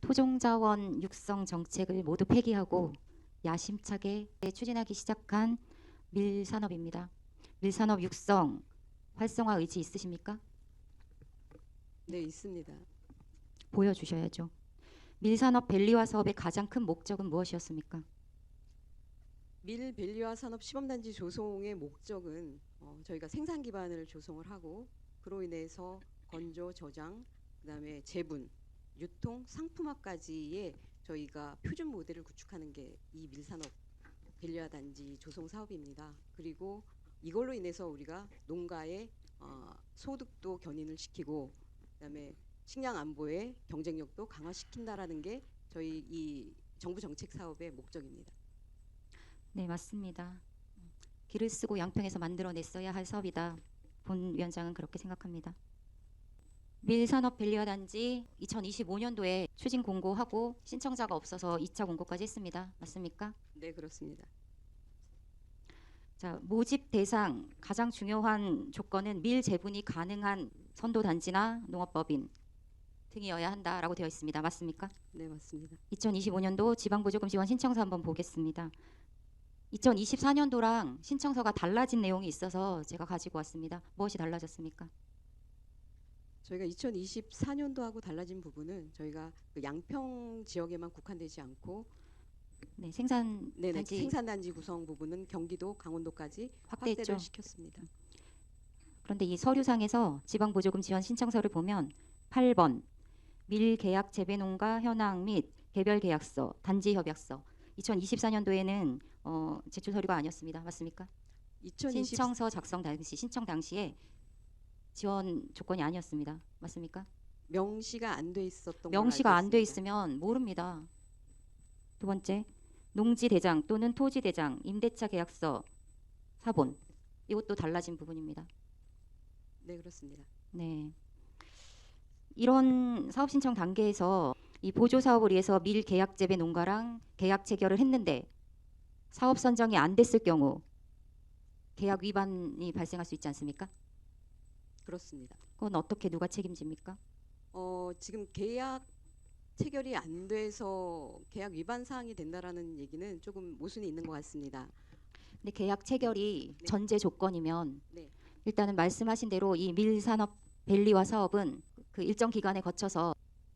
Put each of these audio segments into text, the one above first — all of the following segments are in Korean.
토종자원 육성 정책을 모두 폐기하고 야심차게 추진하기 시작한 밀산업입니다. 밀산업 육성 활성화 의지 있으십니까? 네, 있습니다. 보여주셔야죠. 밀산업 밸리화 사업의 가장 큰 목적은 무엇이었습니까? 밀 밸리화 산업 시범단지 조성의 목적은 저희가 생산 기반을 조성을 하고 그로 인해서 건조, 저장, 그다음에 재분, 유통, 상품화까지의 저희가 표준 모델을 구축하는 게 이 밀산업 밸리화 단지 조성 사업입니다. 그리고 이걸로 인해서 우리가 농가의 소득도 견인을 시키고 그다음에 식량 안보의 경쟁력도 강화시킨다라는 게 저희 이 정부 정책 사업의 목적입니다. 네, 맞습니다. 기를 쓰고 양평에서 만들어냈어야 할 사업이다. 본 위원장은 그렇게 생각합니다. 밀산업 밸리화 단지 2025년도에 추진 공고하고 신청자가 없어서 2차 공고까지 했습니다. 맞습니까? 네, 그렇습니다. 자, 모집 대상 가장 중요한 조건은 밀 재분이 가능한 선도 단지나 농업법인 등이어야 한다라고 되어 있습니다. 맞습니까? 네, 맞습니다. 2025년도 지방보조금 지원 신청서 한번 보겠습니다. 2024년도랑 신청서가 달라진 내용이 있어서 제가 가지고 왔습니다. 무엇이 달라졌습니까? 저희가 2024년도하고 달라진 부분은 저희가 그 양평 지역에만 국한되지 않고 네, 생산 단지 생산단지 구성 부분은 경기도, 강원도까지 확대했죠. 확대를 시켰습니다. 그런데 이 서류상에서 지방보조금 지원 신청서를 보면 8번 밀계약 재배농가 현황 및 개별계약서, 단지협약서 2024년도에는 제출 서류가 아니었습니다. 맞습니까? 2020 신청서 작성 당시, 신청 당시에 지원 조건이 아니었습니다. 맞습니까? 명시가 안 돼 있었던 걸로 명시가 알고 안 돼 있습니다. 있으면 모릅니다. 두 번째, 농지대장 또는 토지대장, 임대차 계약서 사본 이것도 달라진 부분입니다. 네, 그렇습니다. 네, 이런 사업 신청 단계에서 이 보조 사업을 위해서 밀 계약 재배 농가랑 계약 체결을 했는데 사업 선정이 안 됐을 경우 계약 위반이 발생할 수 있지 않습니까? 그렇습니다. 그건 어떻게 누가 책임집니까? 지금 계약 체결이 안 돼서 계약 위반 사항이 된다라는 얘기는 조금 모순이 있는 것 같습니다. 근데 계약 체결이 네. 전제 조건이면 네. 일단은 말씀하신 대로 이 밀산업 밸리화 사업은 그 일정 기간에 거쳐서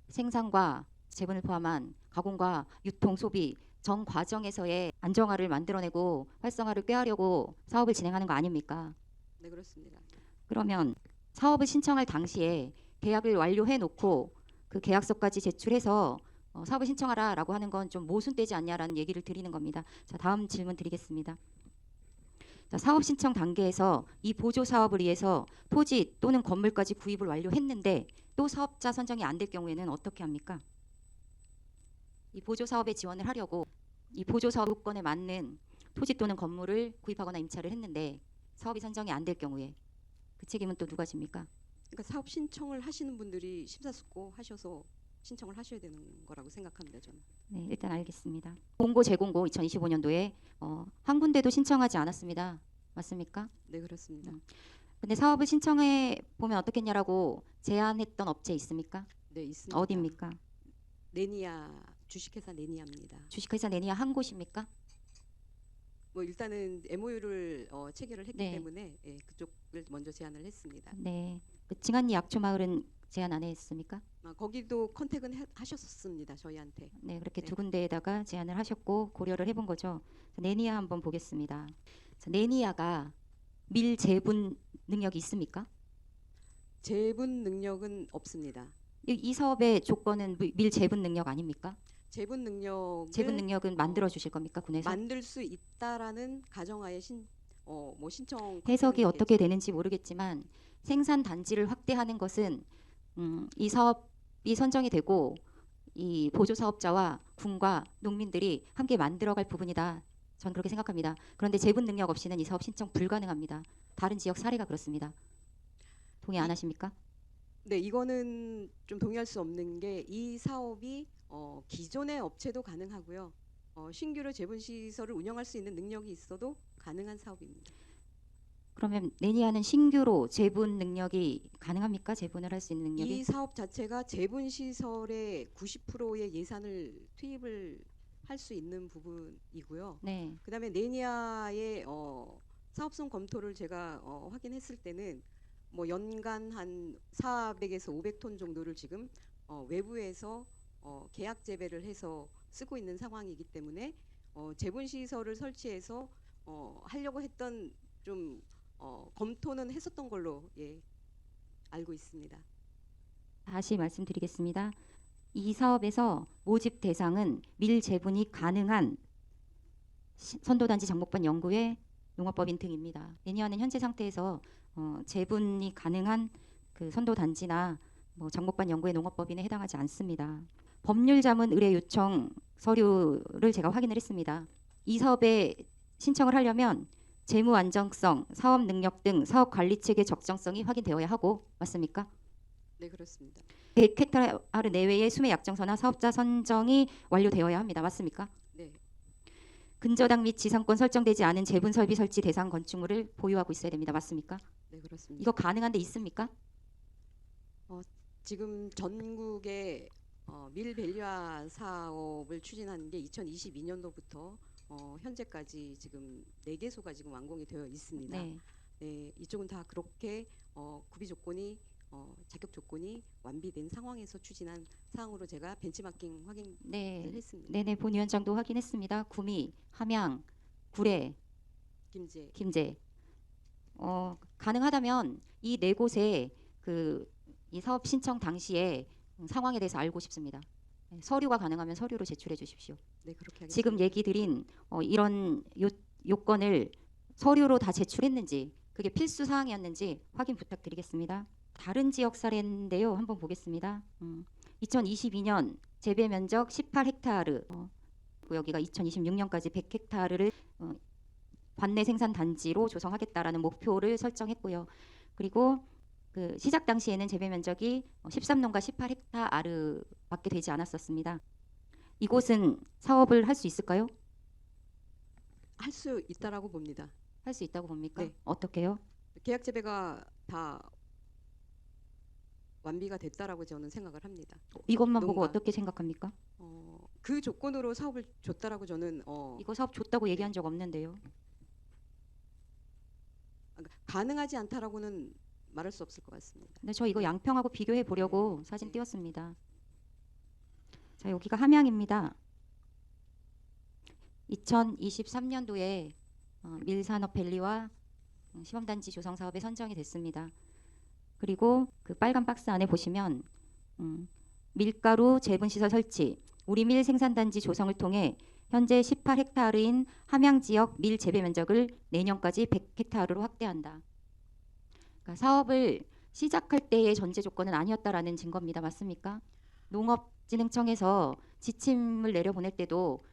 생산과 재분을 포함한 가공과 유통, 소비 전 과정에서의 안정화를 만들어내고 활성화를 꾀하려고 사업을 진행하는 거 아닙니까? 네, 그렇습니다. 그러면 사업을 신청할 당시에 계약을 완료해 놓고 그 계약서까지 제출해서 사업을 신청하라라고 하는 건 좀 모순되지 않냐라는 얘기를 드리는 겁니다. 자, 다음 질문 드리겠습니다. 자, 사업 신청 단계에서 이 보조 사업을 위해서 토지 또는 건물까지 구입을 완료했는데 또 사업자 선정이 안 될 경우에는 어떻게 합니까? 이 보조 사업에 지원을 하려고 이 보조 사업 요건에 맞는 토지 또는 건물을 구입하거나 임차를 했는데 사업이 선정이 안 될 경우에 그 책임은 또 누가 집니까? 그러니까 사업 신청을 하시는 분들이 심사숙고하셔서 신청을 하셔야 되는 거라고 생각합니다, 저는. 네, 일단 알겠습니다. 공고 재공고 2025년도에 한 군데도 신청하지 않았습니다. 맞습니까? 네, 그렇습니다. 근데 사업을 신청해 보면 어떻겠냐라고 제안했던 업체 있습니까? 네, 있습니다. 어디입니까? 네니아 주식회사 네니아입니다. 주식회사 네니아 한 곳입니까? 뭐 일단은 MOU를 체결을 했기 네. 때문에 그쪽을 먼저 제안을 했습니다. 네. 그 징한리 약초마을은 제안 안 했습니까? 거기도 컨택은 하셨었습니다, 저희한테. 네, 그렇게 네. 두 군데에다가 제안을 하셨고 고려를 해본 거죠. 자, 네니아 한번 보겠습니다. 자, 네니아가 밀 재분 능력이 있습니까? 재분 능력은 없습니다. 이 사업의 조건은 밀 재분 능력 아닙니까? 재분 능력을 재분 능력은 만들어 주실 겁니까, 군에서? 만들 수 있다라는 가정하에 신청 해석이 컨택은 어떻게 되는지 모르겠지만 생산 단지를 확대하는 것은 이 사업이 선정이 되고 이 보조 사업자와 군과 농민들이 함께 만들어갈 부분이다. 전 그렇게 생각합니다. 그런데 재분 능력 없이는 이 사업 신청 불가능합니다. 다른 지역 사례가 그렇습니다. 동의 안 하십니까? 네, 이거는 좀 동의할 수 없는 게 이 사업이 기존의 업체도 그러면 내니아는 신규로 재분 능력이 가능합니까? 재분을 할 수 있는 능력이? 이 사업 자체가 재분 시설의 90%의 예산을 투입을 할 수 있는 부분이고요. 네. 그다음에 네니아의 사업성 검토를 제가 확인했을 때는 뭐 연간 한 400에서 500톤 정도를 지금 외부에서 계약 재배를 해서 쓰고 있는 상황이기 때문에 재분 시설을 설치해서 하려고 했던 좀 검토는 했었던 걸로 알고 있습니다. 다시 말씀드리겠습니다. 이 사업에서 모집 대상은 밀 재분이 가능한 선도단지 장목반 연구회 농업법인 등입니다. 내니아는 현재 상태에서 재분이 가능한 그 선도단지나 뭐 장목반 연구회 농업법인에 해당하지 않습니다. 법률자문 의뢰 요청 서류를 제가 확인을 했습니다. 이 사업에 신청을 하려면 재무 안정성, 사업 능력 등 사업 관리 체계 적정성이 확인되어야 하고 맞습니까? 네, 그렇습니다. 100헥타르 내외의 수매 약정서나 사업자 선정이 완료되어야 합니다. 맞습니까? 네, 근저당 및 지상권 설정되지 않은 재분 설비 설치 대상 건축물을 보유하고 있어야 됩니다. 맞습니까? 네, 그렇습니다. 이거 가능한 데 있습니까? 지금 전국에 밀 밸류화 사업을 추진하는 게 2022년도부터 현재까지 지금 4개소가 지금 완공이 되어 있습니다. 네. 네, 이쪽은 다 그렇게 구비 조건이 자격 조건이 완비된 상황에서 추진한 사항으로 제가 벤치마킹 확인을 네. 했습니다. 네네 본위원장도 확인했습니다. 구미, 함양, 구례, 김제. 김제. 가능하다면 이 4곳에 이 사업 신청 당시에 상황에 대해서 알고 싶습니다. 네, 서류가 가능하면 서류로 제출해 주십시오. 네, 그렇게 하겠습니다. 지금 얘기 드린 이런 요건을 서류로 다 제출했는지 그게 필수 사항이었는지 확인 부탁드리겠습니다. 다른 지역 사례인데요. 한번 보겠습니다. 2022년 재배 면적 18헥타르 여기가 2026년까지 100헥타르를 관내 생산 단지로 조성하겠다라는 목표를 설정했고요. 그리고 그 시작 당시에는 재배 면적이 13농가 18헥타르밖에 되지 않았었습니다. 이곳은 사업을 할 수 있을까요? 할 수 있다라고 봅니다. 할 수 있다고 봅니까? 네. 어떻게요? 계약 재배가 다 완비가 됐다라고 저는 생각을 합니다. 이것만 보고 농가. 어떻게 생각합니까? 그 조건으로 사업을 줬다라고 저는 이거 사업 줬다고 얘기한 적 없는데요. 가능하지 않다라고는 말할 수 없을 것 같습니다. 근데 저 이거 양평하고 비교해 보려고 네. 사진 네. 띄웠습니다. 자, 여기가 함양입니다. 2023년도에 밀산업 밸리와 시범단지 조성 사업에 선정이 됐습니다. 그리고 그 빨간 박스 안에 보시면 밀가루 재분시설 설치, 우리 밀 생산단지 조성을 통해 현재 18헥타르인 함양 지역 밀 재배 면적을 내년까지 100헥타르로 확대한다. 그러니까 사업을 시작할 때의 전제 조건은 아니었다라는 증거입니다. 맞습니까? 농업진흥청에서 지침을 내려보낼 때도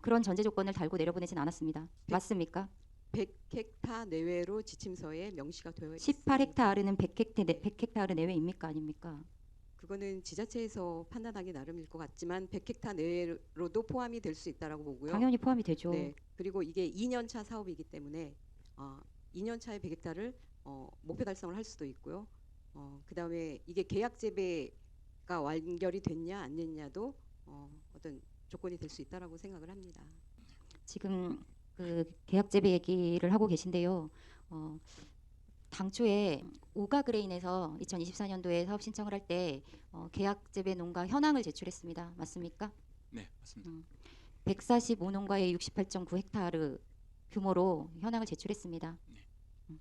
그런 전제 조건을 달고 내려보내진 않았습니다. 맞습니까? 100헥타 내외로 지침서에 명시가 되어 있습니다. 18헥타르는 100헥타르 내외입니까? 아닙니까? 그거는 지자체에서 판단하기 나름일 것 같지만 100헥타 내외로도 포함이 될 수 있다라고 보고요. 당연히 포함이 되죠. 네. 그리고 이게 2년차 사업이기 때문에 2년차에 100헥타를 목표 달성을 할 수도 있고요. 그다음에 이게 계약 재배가 완결이 됐냐 안 됐냐도 어떤 조건이 될 수 있다라고 생각을 합니다. 지금 그 계약 재배 얘기를 하고 계신데요. 당초에 오가그레인에서 2024년도에 사업 신청을 할 때 계약 재배 농가 현황을 제출했습니다. 맞습니까? 네, 맞습니다. 145농가의 68.9헥타르 규모로 현황을 제출했습니다. 네.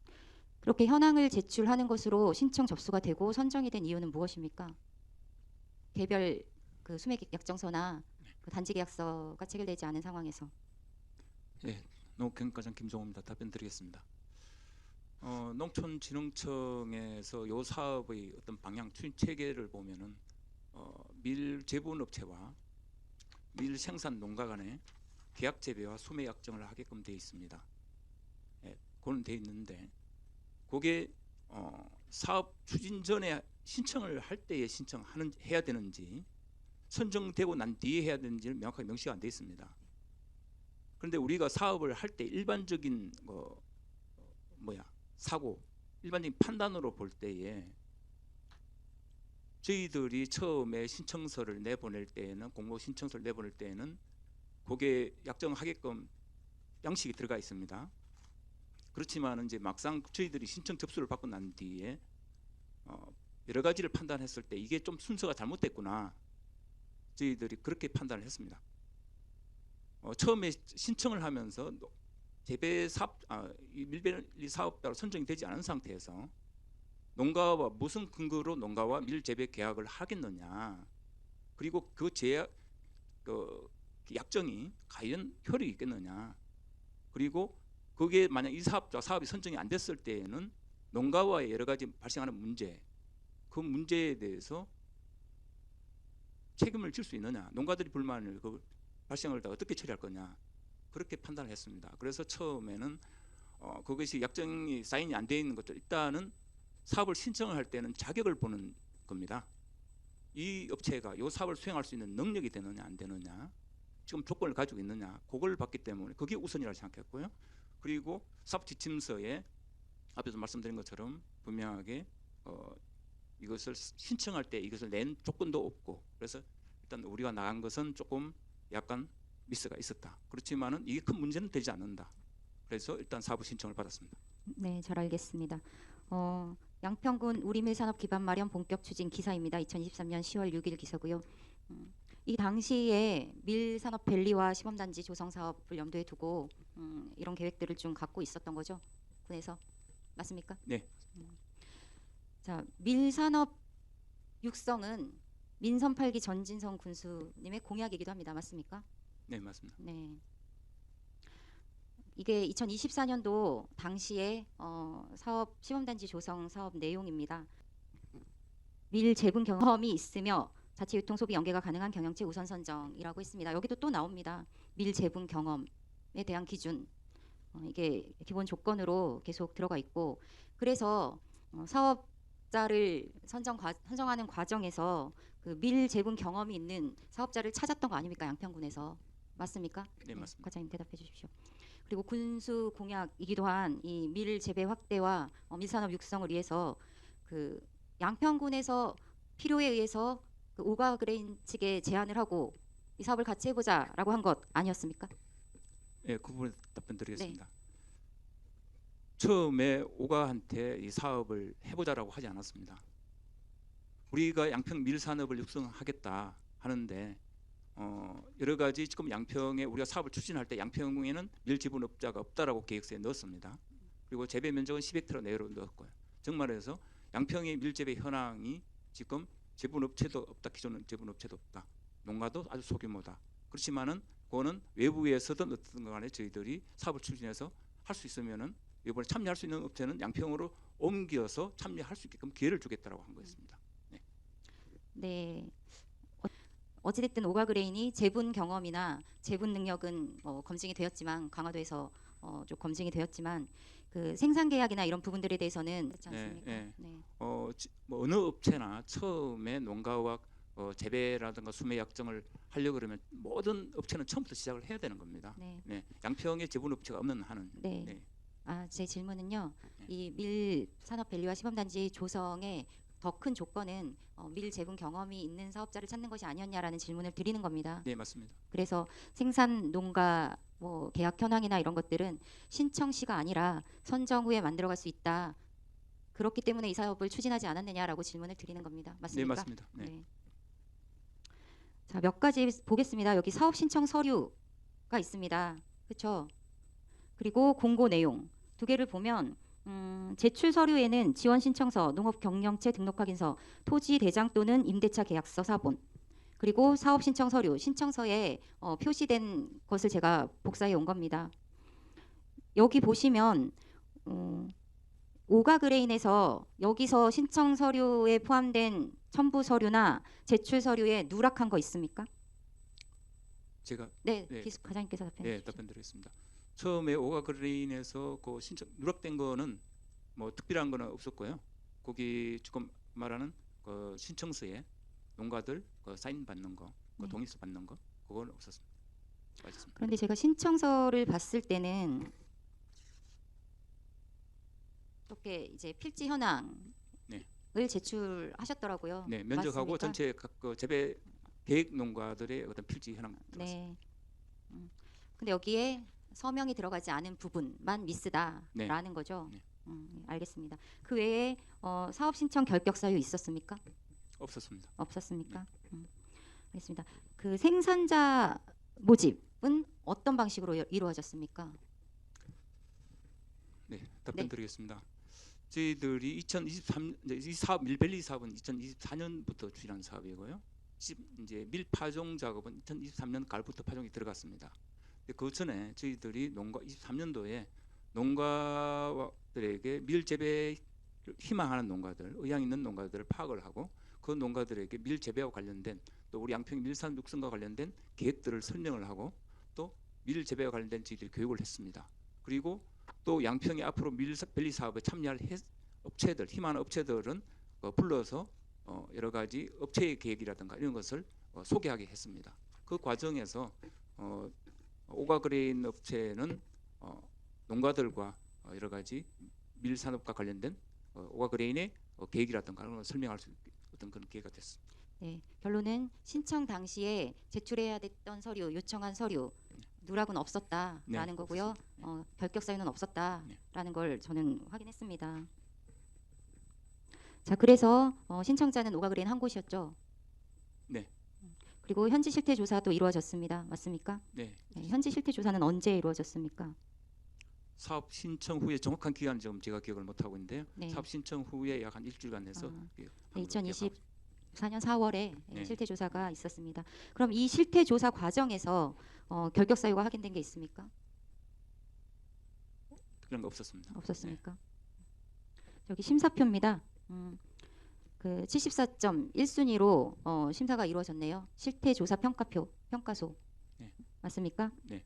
그렇게 현황을 제출하는 것으로 신청 접수가 되고 선정이 된 이유는 무엇입니까? 개별 그 수매 약정서나 그 단지 계약서가 체결되지 않은 상황에서. 네, 농업경과장 김종호입니다. 답변드리겠습니다. 농촌진흥청에서 이 사업의 어떤 방향 추진 체계를 보면은 밀 재분업체와 밀 생산 농가 간에 계약 재배와 수매 약정을 하게끔 되어 있습니다. 예, 그건 되어 있는데 그게 사업 추진 전에 신청을 할 때에 해야 되는지 선정되고 난 뒤에 해야 되는지는 명확하게 명시가 안 되어 있습니다. 그런데 우리가 사업을 할 때 일반적인 사고, 일반적인 판단으로 볼 때에 저희들이 처음에 신청서를 내보낼 때에는 공모 신청서를 내보낼 때에는 거기에 약정하게끔 양식이 들어가 있습니다. 그렇지만 이제 막상 저희들이 신청 접수를 받고 난 뒤에 여러 가지를 판단했을 때 이게 좀 순서가 잘못됐구나. 저희들이 그렇게 판단을 했습니다. 처음에 신청을 하면서 재배 사업, 이 밀배리 사업자로 선정이 되지 않은 상태에서 농가와 무슨 근거로 농가와 밀재배 계약을 하겠느냐, 그리고 그 제약 그 약정이 과연 효력이 있겠느냐, 그리고 그게 만약 이 사업자 사업이 선정이 안 됐을 때에는 농가와의 여러 가지 발생하는 문제, 그 문제에 대해서 책임을 질 수 있느냐, 농가들이 불만을 그 발생을 다 어떻게 처리할 거냐, 그렇게 판단을 했습니다. 그래서 처음에는 그것이 약정이 사인이 안 돼 있는 것들, 일단은 사업을 신청을 할 때는 자격을 보는 겁니다. 이 업체가 이 사업을 수행할 수 있는 능력이 되느냐 안 되느냐, 지금 조건을 가지고 있느냐, 그걸 봤기 때문에 그게 우선이라고 생각했고요. 그리고 사업 지침서에 앞에서 말씀드린 것처럼 분명하게 이것을 신청할 때 이것을 낸 조건도 없고, 그래서 일단 우리가 나간 것은 조금 약간 미스가 있었다. 그렇지만은 이게 큰 문제는 되지 않는다. 그래서 일단 사업 신청을 받았습니다. 네, 잘 알겠습니다. 양평군 우리밀산업 기반 마련 본격 추진 기사입니다. 2023년 10월 6일 기사고요. 이 당시에 밀산업밸리와 시범단지 조성 사업을 염두에 두고 이런 계획들을 좀 갖고 있었던 거죠, 군에서. 맞습니까? 네. 자, 밀산업 육성은 민선 8기 전진성 군수님의 공약이기도 합니다. 맞습니까? 네, 맞습니다. 네. 이게 2024년도 당시에 사업 시범단지 조성 사업 내용입니다. 밀 재분 경험이 있으며 자체 유통 소비 연계가 가능한 경영체 우선 선정이라고 했습니다. 여기도 또 나옵니다. 밀 재분 경험에 대한 기준, 이게 기본 조건으로 계속 들어가 있고, 그래서 사업자를 선정하는 과정에서 그 밀 재분 경험이 있는 사업자를 찾았던 거 아닙니까, 양평군에서. 맞습니까? 네, 맞습니다. 과장님 대답해 주십시오. 그리고 군수 공약이기도 한 이 밀 재배 확대와 밀산업 육성을 위해서 그 양평군에서 필요에 의해서 그 오가그레인 측에 제안을 하고 이 사업을 같이 해보자라고 한 것 아니었습니까? 네, 그 부분에 답변 드리겠습니다. 처음에 오가한테 이 사업을 해보자라고 하지 않았습니다. 우리가 양평 밀산업을 육성하겠다 하는데 여러 가지 지금 양평에 우리가 사업을 추진할 때 양평에는 밀지분업자가 없다라고 계획서에 넣었습니다. 그리고 재배 면적은 10헥타르 내로 넣었고요. 정말해서 양평의 밀재배 현황이 지금 재분업체도 없다, 기존 재분업체도 없다, 농가도 아주 소규모다. 그렇지만은 그거는 외부에서든 어떤 간에 저희들이 사업을 추진해서 할 수 있으면은 이번에 참여할 수 있는 업체는 양평으로 옮겨서 참여할 수 있게끔 기회를 주겠다라고 한 거였습니다. 네. 어찌됐든 오가그레인이 재분 경험이나 재분 능력은 검증이 되었지만 강화도에서 좀 검증이 되었지만 그 생산 계약이나 이런 부분들에 대해서는 그렇지 않습니까? 네. 네. 뭐 어느 업체나 처음에 농가와 재배라든가 수매 약정을 하려고 그러면 모든 업체는 처음부터 시작을 해야 되는 겁니다. 네. 네, 양평에 재분 업체가 없는 한은. 네. 네. 제 질문은요. 네. 이 밀 산업밸리와 시범단지 조성의 더 큰 조건은 밀 재분 경험이 있는 사업자를 찾는 것이 아니었냐라는 질문을 드리는 겁니다. 네, 맞습니다. 그래서 생산 농가 계약 현황이나 이런 것들은 신청 시가 아니라 선정 후에 만들어갈 수 있다. 그렇기 때문에 이 사업을 추진하지 않았느냐라고 질문을 드리는 겁니다. 네, 맞습니까? 맞습니다. 네. 자, 몇 가지 보겠습니다. 여기 사업 신청 서류가 있습니다. 그렇죠? 그리고 공고 내용 두 개를 보면 제출 서류에는 지원 신청서, 농업 경영체 등록 확인서, 토지 대장 또는 임대차 계약서 사본, 그리고 사업 신청 서류, 신청서에 표시된 것을 제가 복사해 온 겁니다. 여기 보시면 오가그레인에서 여기서 신청 서류에 포함된 첨부 서류나 제출 서류에 누락한 거 있습니까? 제가 네, 네. 과장님께서 답변해 네, 주십시오. 답변드리겠습니다. 처음에 오가그레인에서 그 신청 누락된 거는 뭐 특별한 거는 없었고요. 거기 지금 말하는 그 신청서에 농가들 그 사인 받는 거, 그 네. 동의서 받는 거, 그건 없었습니다. 맞습니다. 그런데 제가 신청서를 봤을 때는 이렇게 이제 필지 현황을 네. 제출하셨더라고요. 네, 면적하고 맞습니까? 전체 각 그 재배 계획 농가들의 어떤 필지 현황 들었습니다. 네. 근데 여기에 서명이 들어가지 않은 부분만 미스다라는 거죠. 네. 알겠습니다. 그 외에 사업 신청 결격 사유 있었습니까? 없었습니다. 없었습니까? 알겠습니다. 그 생산자 모집은 어떤 방식으로 이루어졌습니까? 네, 답변 네. 드리겠습니다. 저희들이 2023 이 사업 밀밸리 사업은 2024년부터 추진한 사업이고요. 이제 밀 파종 작업은 2023년 가을부터 파종이 들어갔습니다. 근데 그 전에 저희들이 농가 23년도에 농가들에게 밀 재배 희망하는 농가들, 의향 있는 농가들을 파악을 하고 그 농가들에게 밀 재배와 관련된 또 우리 양평 밀산 육성과 관련된 계획들을 설명을 하고 또 밀 재배와 관련된 저희들이 교육을 했습니다. 그리고 또 양평이 앞으로 밀밸리 사업에 참여할 업체들, 희망하는 업체들은 불러서 여러 가지 업체의 계획이라든가 이런 것을 소개하게 했습니다. 그 과정에서 오가그레인 업체는 농가들과 여러 가지 밀산업과 관련된 오가그레인의 계획이라든가 그런 걸 설명할 수 있는 어떤 그런 기회가 됐습니다. 네. 결론은 신청 당시에 제출해야 됐던 서류, 요청한 서류 누락은 없었다라는 네, 거고요. 결격 사유는 없었다라는 걸 저는 확인했습니다. 자, 그래서 신청자는 오가그레인 한 곳이었죠. 네. 그리고 현지 실태 조사도 이루어졌습니다. 맞습니까? 네. 네, 현지 실태 조사는 언제 이루어졌습니까? 사업 신청 후에 정확한 기간은 지금 제가 기억을 못 하고 있는데요. 네. 사업 신청 후에 약 한 일주일간 내서 네, 2024년 4월에 네. 실태 조사가 있었습니다. 그럼 이 실태 조사 과정에서 결격 사유가 확인된 게 있습니까? 그런 거 없었습니다. 없었습니까? 여기 심사표입니다. 그 74.1순위로 심사가 이루어졌네요. 실태 조사 평가표, 평가소. 네. 맞습니까? 네.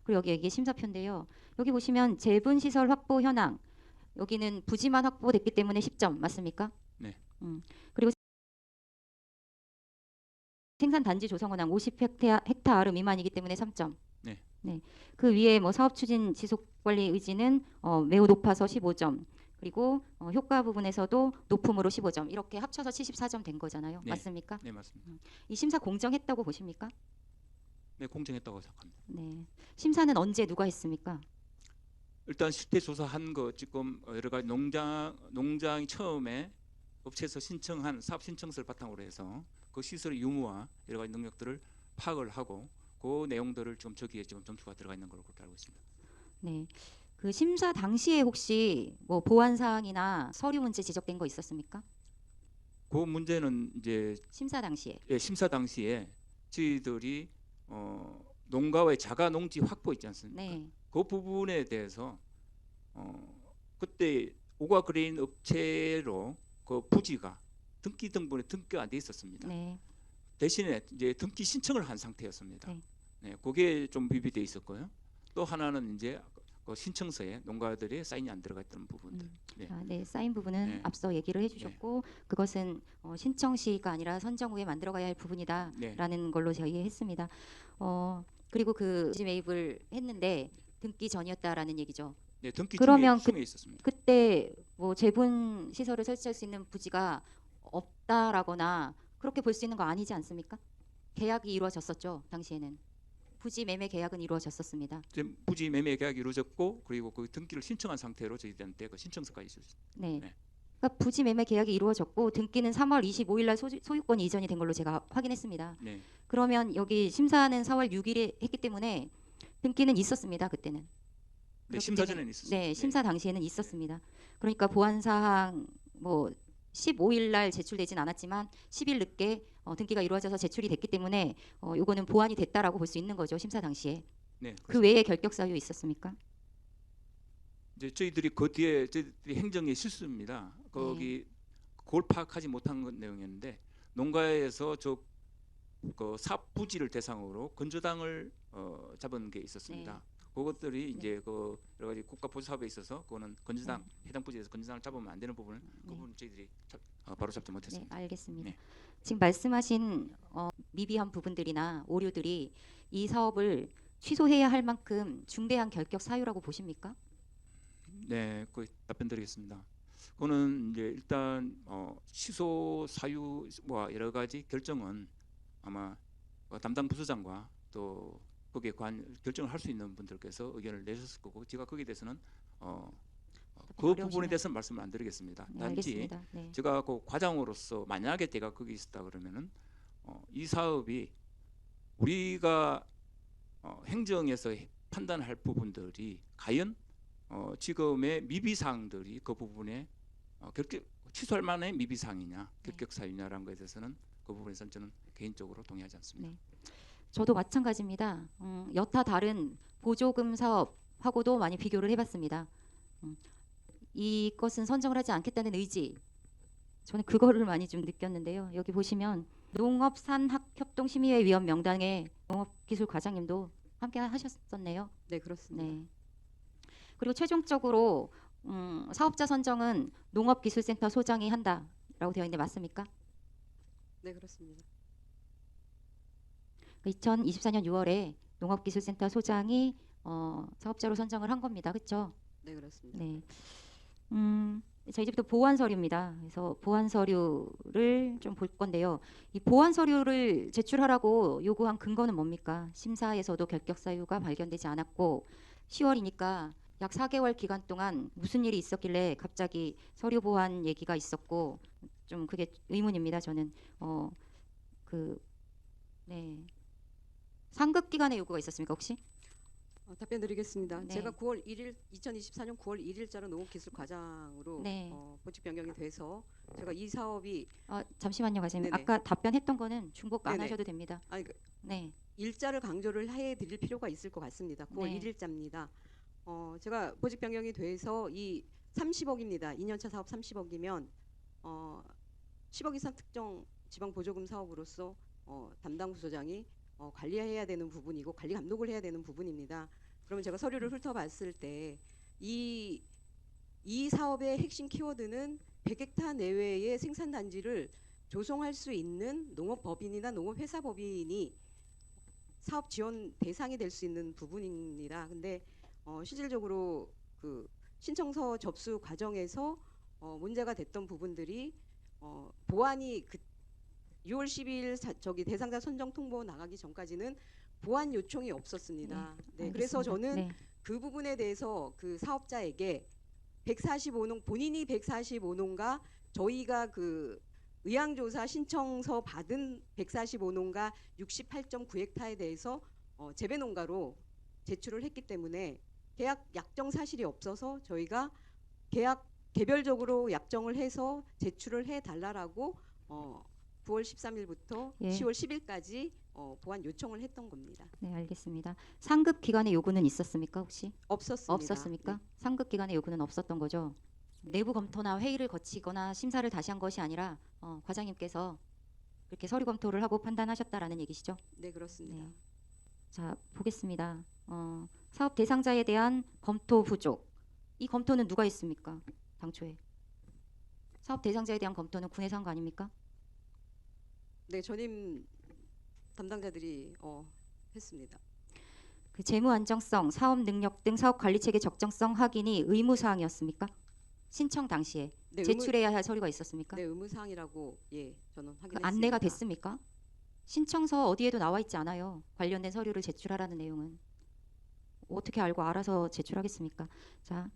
그리고 여기 이게 심사표인데요. 여기 보시면 재분 시설 확보 현황. 여기는 부지만 확보됐기 때문에 10점 맞습니까? 네. 그리고 생산 단지 조성 원항 50헥타르 미만이기 때문에 3점. 네. 그 위에 뭐 사업 추진 지속 관리 의지는 매우 높아서 15점. 그리고 효과 부분에서도 높음으로 15점. 이렇게 합쳐서 74점 된 거잖아요. 네. 맞습니까? 네, 맞습니다. 이 심사 공정했다고 보십니까? 네, 공정했다고 생각합니다. 네. 심사는 언제 누가 했습니까? 일단 실태 조사한 거 지금 여러 가지 농장이 처음에 업체에서 신청한 사업 신청서를 바탕으로 해서 그 시설의 유무와 여러 가지 능력들을 파악을 하고 그 내용들을 지금 저기에 지금 점수가 들어가 있는 걸로 그렇게 알고 있습니다. 네. 그 심사 당시에 혹시 뭐 보완 사항이나 서류 문제 지적된 거 있었습니까? 그 문제는 이제 심사 당시에. 심사 당시에 저희들이 농가의 자가 농지 확보 있지 않습니까? 네. 그 부분에 대해서 그때 오가그레인 업체로 그 부지가 등기 등본에 등기가 안 돼 있었습니다. 네. 대신에 이제 등기 신청을 한 상태였습니다. 네. 네, 그게 좀 비비돼 있었고요. 또 하나는 이제 그 신청서에 농가들의 사인이 안 들어가 있던 부분들. 네. 네, 사인 부분은 네. 앞서 얘기를 해주셨고 그것은 신청 시가 아니라 선정 후에 만들어가야 할 부분이다라는 네. 걸로 저희 했습니다. 그리고 그 매입을 했는데 등기 전이었다라는 얘기죠. 네, 등기 그러면 중에 있었습니다. 그때 뭐 재분 시설을 설치할 수 있는 부지가 없다라거나 그렇게 볼 수 있는 거 아니지 않습니까? 계약이 이루어졌었죠. 당시에는 부지 매매 계약은 이루어졌었습니다. 지금 부지 매매 계약이 이루어졌고 그리고 그 등기를 신청한 상태로 저희들한테 그 신청서까지 있었습니다. 네. 네. 그러니까 부지 매매 계약이 이루어졌고 등기는 3월 25일 날 소유권이 이전이 된 걸로 제가 확인했습니다. 네. 그러면 여기 심사는 4월 6일에 했기 때문에 등기는 있었습니다. 그때는. 네, 그렇기 심사 때문에- 전에는 있었습니다. 네, 심사 당시에는 있었습니다. 그러니까 보완 사항 뭐 15일 날 제출되진 않았지만 10일 늦게 등기가 이루어져서 제출이 됐기 때문에 요거는 보완이 됐다라고 볼 수 있는 거죠. 심사 당시에. 네. 그 외에 결격 사유 있었습니까? 이제 저희들이 그 뒤에 저희들이 행정의 실수입니다. 거기 그걸 파악하지 못한 건 내용이었는데 농가에서 그 사업 부지를 대상으로 건조당을 잡은 게 있었습니다. 그것들이 이제 그 여러 가지 국가 보조 사업에 있어서 그거는 건조당 해당 부지에서 건조당을 잡으면 안 되는 부분을 그 부분 저희들이 바로 잡지 네, 못했습니다. 알겠습니다. 네. 지금 말씀하신 미비한 부분들이나 오류들이 이 사업을 취소해야 할 만큼 중대한 결격 사유라고 보십니까? 네, 그 답변드리겠습니다. 그거는 이제 일단 취소 사유와 여러 가지 결정은 아마 담당 부서장과 또 거기에 결정을 할 수 있는 분들께서 의견을 내셨을 거고 제가 거기에 대해서는 그 부분에 대해서는 말씀을 안 드리겠습니다. 네, 단지 알겠습니다. 네. 제가 그 과장으로서 만약에 제가 거기 있었다 그러면은 이 사업이 우리가 행정에서 판단할 부분들이 과연 지금의 미비 사항들이 그 부분에 취소할 만한 미비 사항이냐, 결격 사유냐라는 것에 대해서는 그 부분에서는 저는 개인적으로 동의하지 않습니다. 네. 저도 마찬가지입니다. 여타 다른 보조금 사업하고도 많이 비교를 해봤습니다. 이것은 선정을 하지 않겠다는 의지, 저는 그거를 많이 좀 느꼈는데요. 여기 보시면 농업산학협동심의회 위원 명단에 농업기술과장님도 함께 하셨었네요. 네, 그렇습니다. 네. 그리고 최종적으로 사업자 선정은 농업기술센터 소장이 한다라고 되어 있는데 맞습니까? 네, 그렇습니다. 2024년 6월에 농업기술센터 소장이 사업자로 선정을 한 겁니다. 그렇죠? 네, 그렇습니다. 네. 자, 이제부터 보완 서류입니다. 그래서 보완 서류를 좀 볼 건데요. 이 보완 서류를 제출하라고 요구한 근거는 뭡니까? 심사에서도 결격 사유가 발견되지 않았고 10월이니까 약 4개월 기간 동안 무슨 일이 있었길래 갑자기 서류 보완 얘기가 있었고 좀 그게 의문입니다. 저는 네. 상급 기간의 요구가 있었습니까 혹시? 답변드리겠습니다. 네. 제가 9월 1일 2024년 9월 1일자로 농업기술과장으로 네. 보직 변경이 돼서 제가 이 사업이 잠시만요, 과장님. 네네. 아까 답변했던 거는 중복 안 네네. 하셔도 됩니다. 아니, 네. 일자를 강조를 해드릴 필요가 있을 것 같습니다. 9월 네. 1일자입니다. 제가 보직 변경이 돼서 이 30억입니다. 2년차 사업 30억이면 10억 이상 특정 지방 보조금 사업으로서 담당 부서장이 관리해야 되는 부분이고 관리 감독을 해야 되는 부분입니다. 그러면 제가 서류를 훑어봤을 때 이 사업의 핵심 키워드는 100헥타 내외의 생산단지를 조성할 수 있는 농업법인이나 농업회사법인이 사업 지원 대상이 될 수 있는 부분입니다. 근데 실질적으로 그 신청서 접수 과정에서 문제가 됐던 부분들이 보완이 6월 12일 저기 대상자 선정 통보 나가기 전까지는 보완 요청이 없었습니다. 네, 그래서 알겠습니다. 저는 네. 그 부분에 대해서 그 사업자에게 145농 본인이 145농가 저희가 그 의향조사 신청서 받은 145농가 68.9헥타에 대해서 재배농가로 제출을 했기 때문에 계약 약정 사실이 없어서 저희가 계약 개별적으로 약정을 해서 제출을 해달라고 9월 13일부터 예. 10월 10일까지 보완 요청을 했던 겁니다. 네, 알겠습니다. 상급 기관의 요구는 있었습니까 혹시? 없었습니다. 없었습니까? 네. 상급 기관의 요구는 없었던 거죠. 내부 검토나 회의를 거치거나 심사를 다시 한 것이 아니라 과장님께서 이렇게 서류 검토를 하고 판단하셨다라는 얘기시죠? 네, 그렇습니다. 네. 자, 보겠습니다. 사업 대상자에 대한 검토 부족. 이 검토는 누가 했습니까? 당초에. 사업 대상자에 대한 검토는 군에서 한 거 아닙니까? 네, 전임 담당자들이 했습니다. 그 재무 안정성, 사업 능력 등 사업 관리 체계 적정성 확인이 의무 사항이었습니까? 신청 당시에 네, 제출해야 할 서류가 있었습니까? 네, 의무사항이라고 저는 그 확인했습니다. 안내가 됐습니까? 신청서 어디에도 나와 있지 않아요. 관련된 서류를 제출하라는 내용은. 어떻게 알고 알아서 제출하겠습니까? 자,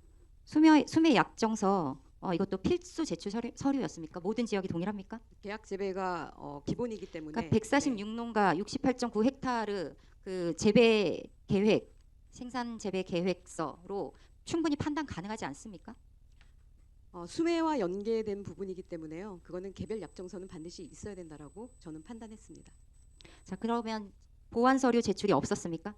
수매 약정서 이것도 필수 제출 서류였습니까? 모든 지역이 동일합니까? 계약 재배가 기본이기 때문에 그러니까 146농가 68.9헥타르 그 재배 계획, 생산 재배 계획서로 충분히 판단 가능하지 않습니까? 수매와 연계된 부분이기 때문에요. 그거는 개별 약정서는 반드시 있어야 된다라고 저는 판단했습니다. 자, 그러면 보완 서류 제출이 없었습니까?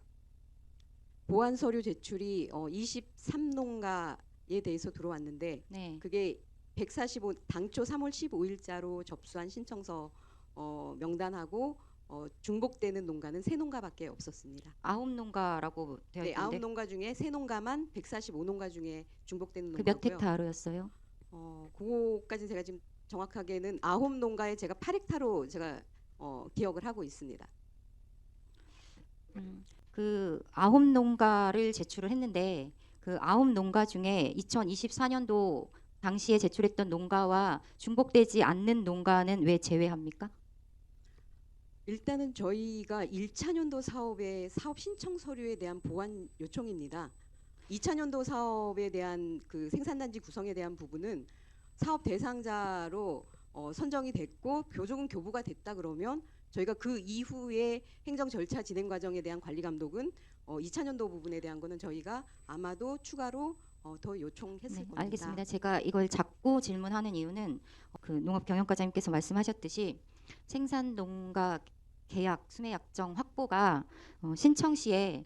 보완 서류 제출이 23농가에 대해서 들어왔는데 네. 그게 145 당초 3월 15일자로 접수한 신청서 명단하고 중복되는 농가는 3농가밖에 없었습니다. 9농가라고 되어 네, 있는데 9농가 중에 3농가만 145농가 중에 중복되는 그 몇 농가고요. 헥타르였어요? 그거까지 제가 지금 정확하게는 9농가에 제가 8헥타로 제가 기억을 하고 있습니다. 그 9농가를 제출을 했는데 그 그 9농가 중에 2024년도 당시에 제출했던 농가와 중복되지 않는 농가는 왜 제외합니까? 일단은 저희가 1차년도 사업의 사업 신청 서류에 대한 보완 요청입니다. 2차년도 사업에 대한 그 생산단지 구성에 대한 부분은 사업 대상자로 선정이 됐고 교조금 교부가 됐다 그러면 저희가 그 이후에 행정 절차 진행 과정에 대한 관리 감독은 2차년도 부분에 대한 거는 저희가 아마도 추가로 더 요청했을 네, 겁니다. 알겠습니다. 제가 이걸 자꾸 질문하는 이유는 그 농업경영과장님께서 말씀하셨듯이 생산농가 계약 수매약정 확보가 신청 시에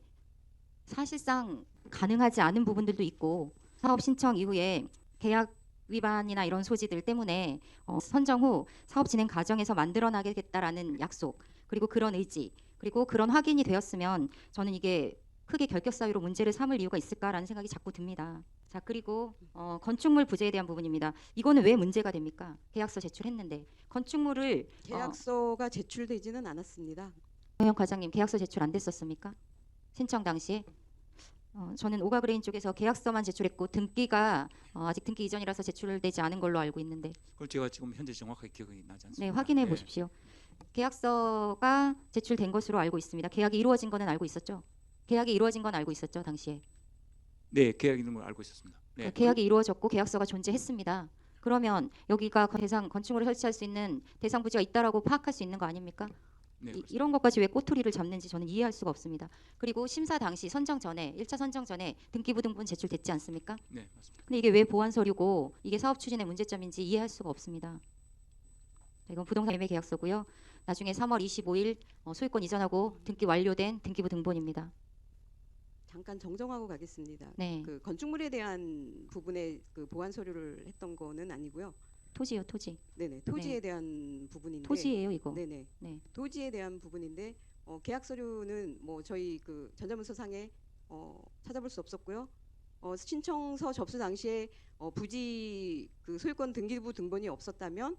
사실상 가능하지 않은 부분들도 있고 사업 신청 이후에 계약 위반이나 이런 소지들 때문에 선정 후 사업 진행 과정에서 만들어나겠다라는 약속 그리고 그런 의지 그리고 그런 확인이 되었으면 저는 이게 크게 결격 사유로 문제를 삼을 이유가 있을까라는 생각이 자꾸 듭니다. 자 그리고 건축물 부재에 대한 부분입니다. 이거는 왜 문제가 됩니까? 계약서 제출했는데 건축물을 계약서가 제출되지는 않았습니다. 경영 과장님 계약서 제출 안 됐었습니까? 신청 당시에 저는 오가그레인 쪽에서 계약서만 제출했고 등기가 아직 등기 이전이라서 제출되지 않은 걸로 알고 있는데 그걸 제가 지금 현재 정확하게 기억이 나지 않습니다. 네 확인해 네. 보십시오. 계약서가 제출된 것으로 알고 있습니다. 계약이 이루어진 거는 알고 있었죠? 계약이 이루어진 건 알고 있었죠 당시에? 네, 계약 있는 걸 알고 있었습니다. 네. 계약이 이루어졌고 계약서가 존재했습니다. 그러면 여기가 대상 건축물을 설치할 수 있는 대상 부지가 있다라고 파악할 수 있는 거 아닙니까? 네, 이런 것까지 왜 꼬투리를 잡는지 저는 이해할 수가 없습니다. 그리고 심사 당시 선정 전에 1차 선정 전에 등기부 등본 제출됐지 않습니까? 네, 맞습니다. 근데 이게 왜 보완 서류고 이게 사업 추진의 문제점인지 이해할 수가 없습니다. 자, 이건 부동산 매매 계약서고요. 나중에 3월 25일 소유권 이전하고 등기 완료된 등기부 등본입니다. 잠깐 정정하고 가겠습니다. 네, 그 건축물에 대한 부분에 그 보완 서류를 했던 거는 아니고요. 토지요, 토지. 네네, 토지에 대한 부분인데. 토지예요, 이거. 네네. 네. 토지에 대한 부분인데 계약 서류는 뭐 저희 그 전자문서상에 찾아볼 수 없었고요. 신청서 접수 당시에 부지 그 소유권 등기부 등본이 없었다면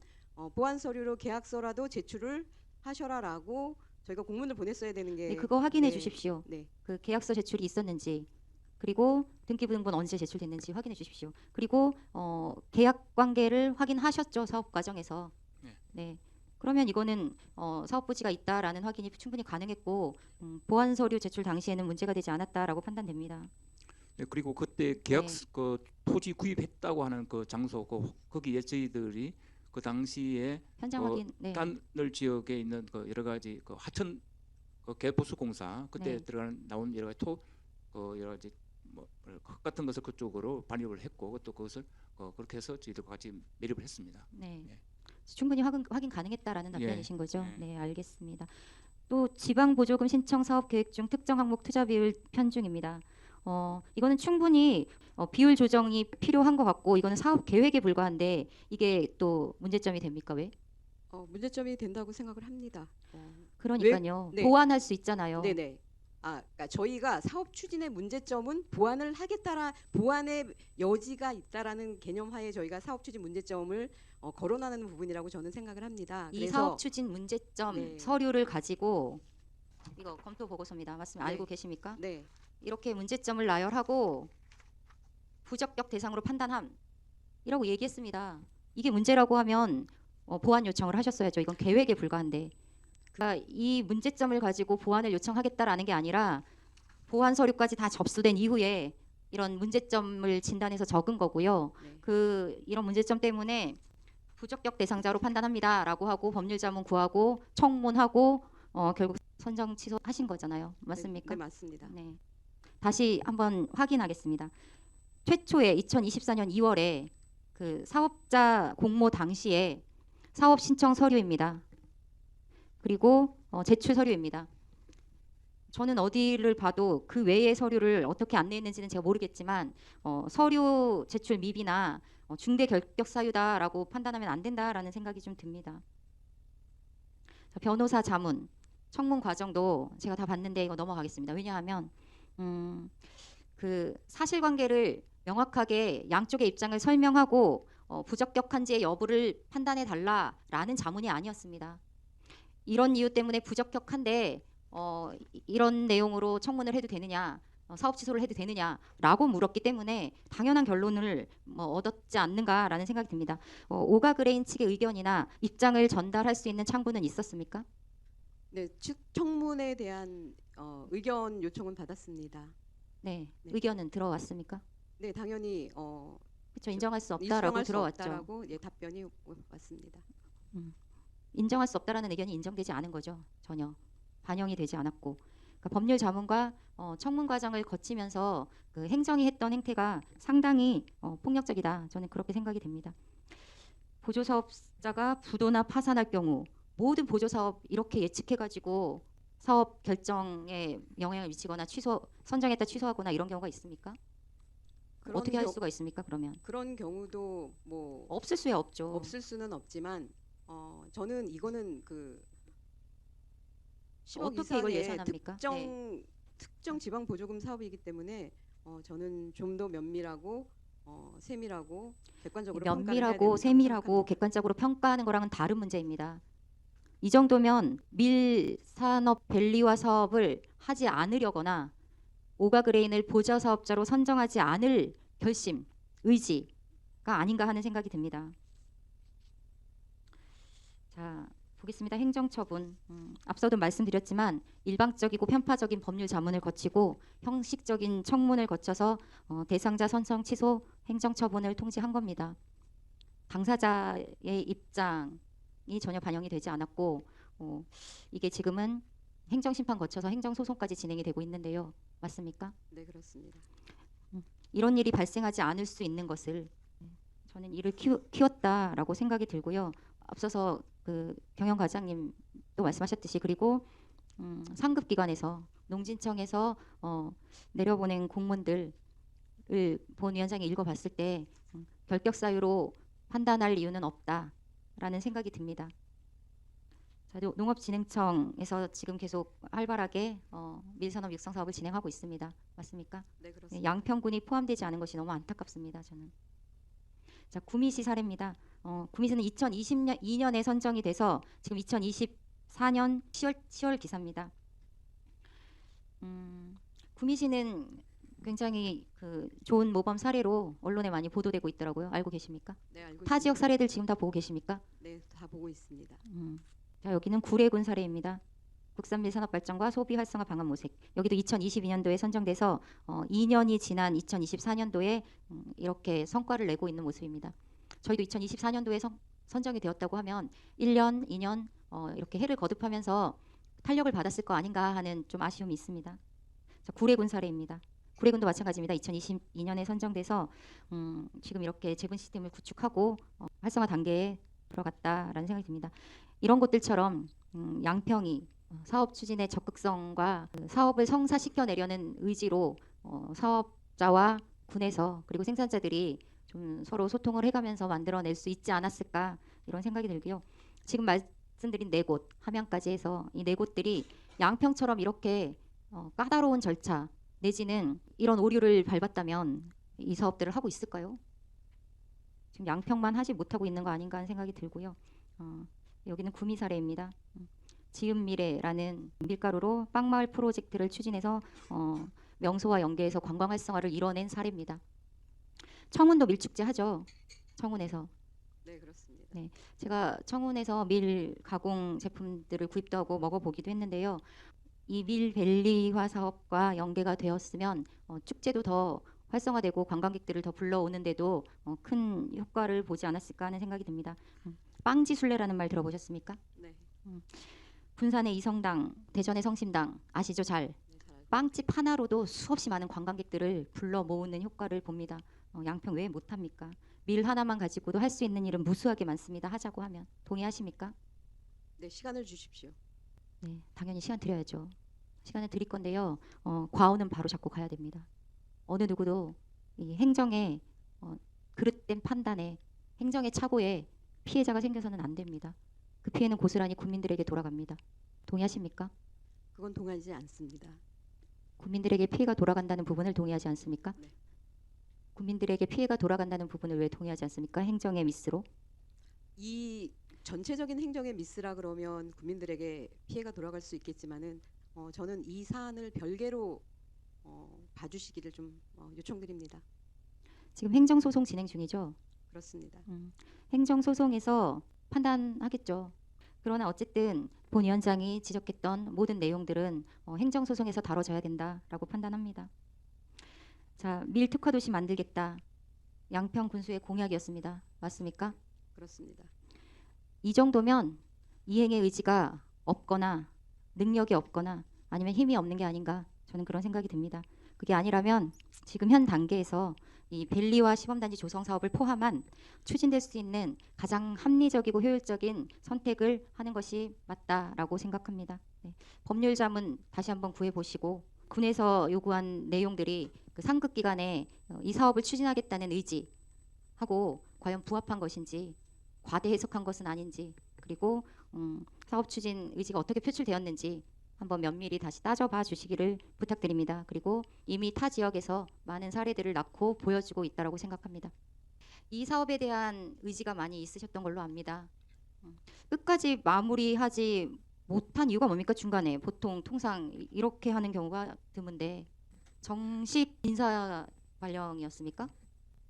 보완 서류로 계약서라도 제출을 하셔라라고 저희가 공문을 보냈어야 되는 게. 네, 그거 확인해 네. 주십시오. 네. 그 계약서 제출이 있었는지 그리고 등기부 등본 언제 제출됐는지 확인해 주십시오. 그리고 계약 관계를 확인하셨죠 사업 과정에서. 네. 네. 그러면 이거는 사업 부지가 있다라는 확인이 충분히 가능했고 보완 서류 제출 당시에는 문제가 되지 않았다라고 판단됩니다. 네, 그리고 그때 계약 네. 그 토지 구입했다고 하는 그 장소 거기에 저희들이 그 당시에 현장 확인. 네. 단을 지역에 있는 그 여러 가지 그 하천 그 개보수 공사 그때 네. 나온 여러 가지 여러 가지 흙 같은 것을 그쪽으로 반입을 했고 또 그것을 그렇게 해서 저희들과 같이 매립을 했습니다. 네. 예. 충분히 확인 가능했다라는 예. 답변이신 거죠. 예. 네, 알겠습니다. 또 지방 보조금 신청 사업 계획 중 특정 항목 투자 비율 편중입니다. 이거는 충분히 비율 조정이 필요한 것 같고 이거는 사업 계획에 불과한데 이게 또 문제점이 됩니까? 왜? 문제점이 된다고 생각을 합니다. 그러니까요. 네. 보완할 수 있잖아요. 네네. 그러니까 저희가 사업 추진의 문제점은 보완을 하겠다라 보완의 여지가 있다라는 개념하에 저희가 사업 추진 문제점을 거론하는 부분이라고 저는 생각을 합니다. 이 그래서 사업 추진 문제점 네. 서류를 가지고 이거 검토 보고서입니다. 맞습니다. 네. 알고 계십니까? 네, 이렇게 문제점을 나열하고 부적격 대상으로 판단함이라고 얘기했습니다. 이게 문제라고 하면 보완 요청을 하셨어야죠. 이건 계획에 불과한데. 그러니까 이 문제점을 가지고 보완을 요청하겠다라는 게 아니라 보완 서류까지 다 접수된 이후에 이런 문제점을 진단해서 적은 거고요. 네. 이런 문제점 때문에 부적격 대상자로 판단합니다라고 하고 법률자문 구하고 청문하고 결국 선정 취소하신 거잖아요. 맞습니까? 네, 맞습니다. 네. 다시 한번 확인하겠습니다. 최초에 2024년 2월에 그 사업자 공모 당시에 사업 신청 서류입니다. 그리고 제출 서류입니다. 저는 어디를 봐도 그 외의 서류를 어떻게 안내했는지는 제가 모르겠지만 서류 제출 미비나 중대 결격 사유다라고 판단하면 안 된다라는 생각이 좀 듭니다. 자, 변호사 자문, 청문 과정도 제가 다 봤는데 이거 넘어가겠습니다. 왜냐하면 그 사실관계를 명확하게 양쪽의 입장을 설명하고 부적격한지의 여부를 판단해 달라라는 자문이 아니었습니다. 이런 이유 때문에 부적격한데 이런 내용으로 청문을 해도 되느냐, 사업 취소를 해도 되느냐라고 물었기 때문에 당연한 결론을 얻었지 않는가라는 생각이 듭니다. 오가그레인 측의 의견이나 입장을 전달할 수 있는 창구는 있었습니까? 네, 청문에 대한 의견 요청은 받았습니다. 네, 네. 의견은 들어왔습니까? 네, 당연히 그렇죠. 인정할 수 없다라고 인정할 수 들어왔죠. 없다라고 예, 답변이 왔습니다. 인정할 수 없다라는 의견이 인정되지 않은 거죠. 전혀 반영이 되지 않았고, 그러니까 법률 자문과 청문 과정을 거치면서 그 행정이 했던 행태가 상당히 폭력적이다. 저는 그렇게 생각이 됩니다. 보조사업자가 부도나 파산할 경우 모든 보조사업 이렇게 예측해가지고 사업 결정에 영향을 미치거나 선정했다 취소하거나 이런 경우가 있습니까? 그런 어떻게 할 수가 있습니까? 그러면 그런 경우도 뭐 없을 수야 없죠. 없을 수는 없지만 저는 이거는 그 10억 어떻게 이걸 이상의 예산합니까? 특정 지방 보조금 사업이기 때문에 저는 좀 더 면밀하고 세밀하고 객관적으로 평가를 해야 면밀하고 된다고 세밀하고 생각합니다. 객관적으로 평가하는 거랑은 다른 문제입니다. 이 정도면 밀산업 밸리화 사업을 하지 않으려거나 오가그레인을 보조 사업자로 선정하지 않을 결심, 의지가 아닌가 하는 생각이 듭니다. 자, 보겠습니다. 행정처분. 앞서도 말씀드렸지만 일방적이고 편파적인 법률 자문을 거치고 형식적인 청문을 거쳐서 대상자 선정 취소 행정처분을 통지한 겁니다. 당사자의 입장이 전혀 반영이 되지 않았고 이게 지금은 행정심판 거쳐서 행정소송까지 진행이 되고 있는데요. 맞습니까? 네, 그렇습니다. 이런 일이 발생하지 않을 수 있는 것을 저는 이를 키웠다라고 생각이 들고요. 앞서서 그 경영과장님도 말씀하셨듯이 그리고 상급기관에서 농진청에서 내려보낸 공문들을 본 위원장이 읽어봤을 때 결격 사유로 판단할 이유는 없다라는 생각이 듭니다. 자, 농업진흥청에서 지금 계속 활발하게 밀산업 육성 사업을 진행하고 있습니다. 맞습니까? 네, 네, 그렇습니다. 양평군이 포함되지 않은 것이 너무 안타깝습니다. 저는. 자, 구미시 사례입니다. 구미시는 2022년에 선정이 돼서 지금 2024년 10월 기사입니다. 구미시는 굉장히 그 좋은 모범 사례로 언론에 많이 보도되고 있더라고요. 알고 계십니까? 네, 알고 타 지역 있습니다. 사례들 지금 다 보고 계십니까? 네, 다 보고 있습니다. 자, 여기는 구례군 사례입니다. 국산밀 산업 발전과 소비 활성화 방안 모색. 여기도 2022년도에 선정돼서 2년이 지난 2024년도에 이렇게 성과를 내고 있는 모습입니다. 저희도 2024년도에 선정이 되었다고 하면 1년, 2년 이렇게 해를 거듭하면서 탄력을 받았을 거 아닌가 하는 좀 아쉬움이 있습니다. 자, 구례군 사례입니다. 구례군도 마찬가지입니다. 2022년에 선정돼서 지금 이렇게 재분 시스템을 구축하고 활성화 단계에 들어갔다라는 생각이 듭니다. 이런 곳들처럼 양평이 사업 추진의 적극성과 사업을 성사시켜내려는 의지로 사업자와 군에서 그리고 생산자들이 좀 서로 소통을 해가면서 만들어낼 수 있지 않았을까 이런 생각이 들고요. 지금 말씀드린 4곳 함양까지 해서 이 4곳들이 양평처럼 이렇게 까다로운 절차 내지는 이런 오류를 밟았다면 이 사업들을 하고 있을까요? 지금 양평만 하지 못하고 있는 거 아닌가 하는 생각이 들고요. 여기는 구미 사례입니다. 지음미래라는 밀가루로 빵마을 프로젝트를 추진해서 명소와 연계해서 관광 활성화를 이뤄낸 사례입니다. 청운도 밀축제 하죠. 청운에서. 네, 그렇습니다. 네, 제가 청운에서 밀 가공 제품들을 구입도 하고 먹어보기도 했는데요. 이 밀밸리화 사업과 연계가 되었으면 축제도 더 활성화되고 관광객들을 더 불러오는데도 큰 효과를 보지 않았을까 하는 생각이 듭니다. 빵지순례라는 말 들어보셨습니까? 네. 군산의 이성당, 대전의 성심당 아시죠? 잘. 네, 잘 알고 빵집 하나로도 수없이 많은 관광객들을 불러 모으는 효과를 봅니다. 양평 왜 못합니까? 밀 하나만 가지고도 할 수 있는 일은 무수하게 많습니다. 하자고 하면. 동의하십니까? 네, 시간을 주십시오. 네, 당연히 시간 드려야죠. 시간을 드릴 건데요. 과오는 바로 잡고 가야 됩니다. 어느 누구도 이 행정의 그릇된 판단에 행정의 착오에 피해자가 생겨서는 안 됩니다. 그 피해는 고스란히 국민들에게 돌아갑니다. 동의하십니까? 그건 동의하지 않습니다. 국민들에게 피해가 돌아간다는 부분을 동의하지 않습니까? 네. 국민들에게 피해가 돌아간다는 부분을 왜 동의하지 않습니까? 행정의 미스로. 이 전체적인 행정의 미스라 그러면 국민들에게 피해가 돌아갈 수 있겠지만은 저는 이 사안을 별개로 봐주시기를 좀 요청드립니다. 지금 행정소송 진행 중이죠. 그렇습니다. 행정소송에서 판단하겠죠. 그러나 어쨌든 본 위원장이 지적했던 모든 내용들은 행정소송에서 다뤄져야 된다라고 판단합니다. 자, 밀 특화도시 만들겠다. 양평 군수의 공약이었습니다. 맞습니까? 그렇습니다. 이 정도면 이행의 의지가 없거나 능력이 없거나 아니면 힘이 없는 게 아닌가, 저는 그런 생각이 듭니다. 그게 아니라면 지금 현 단계에서 이 밸리와 시범단지 조성 사업을 포함한 추진될 수 있는 가장 합리적이고 효율적인 선택을 하는 것이 맞다라고 생각합니다. 네. 법률 자문 다시 한번 구해보시고 군에서 요구한 내용들이 그 상급 기관에 이 사업을 추진하겠다는 의지하고 과연 부합한 것인지, 과대 해석한 것은 아닌지, 그리고 사업 추진 의지가 어떻게 표출되었는지 한번 면밀히 다시 따져봐 주시기를 부탁드립니다. 그리고 이미 타 지역에서 많은 사례들을 낳고 보여주고 있다고 생각합니다. 이 사업에 대한 의지가 많이 있으셨던 걸로 압니다. 끝까지 마무리하지 못한 이유가 뭡니까? 중간에 보통 통상 이렇게 하는 경우가 드문데 정식 인사 발령이었습니까?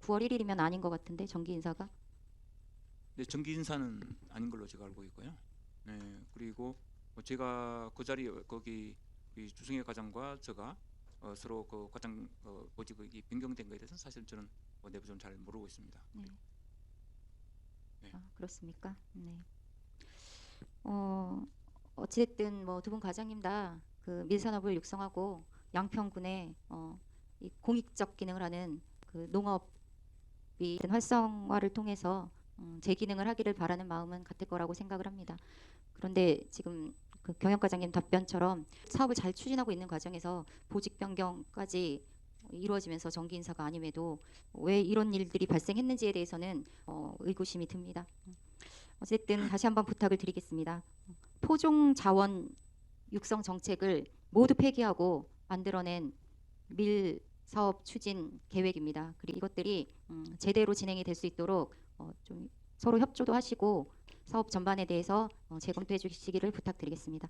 9월 1일이면 아닌 것 같은데 정기 인사가? 네, 정기 인사는 아닌 걸로 제가 알고 있고요. 네, 그리고 제가 그 자리 거기 이 주승혜 과장과 제가 서로 그 과장 보직이 변경된 것에 대해서는 사실 저는 내부적으로 잘 모르고 있습니다. 네. 네. 아, 그렇습니까? 네. 어쨌든 뭐 두 분 과장님 다 그 밀산업을 육성하고 양평군의 이 공익적 기능을 하는 그 농업이 활성화를 통해서 제 기능을 하기를 바라는 마음은 같을 거라고 생각을 합니다. 그런데 지금 그 경영과장님 답변처럼 사업을 잘 추진하고 있는 과정에서 보직 변경까지 이루어지면서 정기 인사가 아님에도 왜 이런 일들이 발생했는지에 대해서는 의구심이 듭니다. 어쨌든 다시 한번 부탁을 드리겠습니다. 토종 자원 육성 정책을 모두 폐기하고 만들어낸 밀 사업 추진 계획입니다. 그리고 이것들이 제대로 진행이 될 수 있도록 좀 서로 협조도 하시고 사업 전반에 대해서 재검토해 주시기를 부탁드리겠습니다.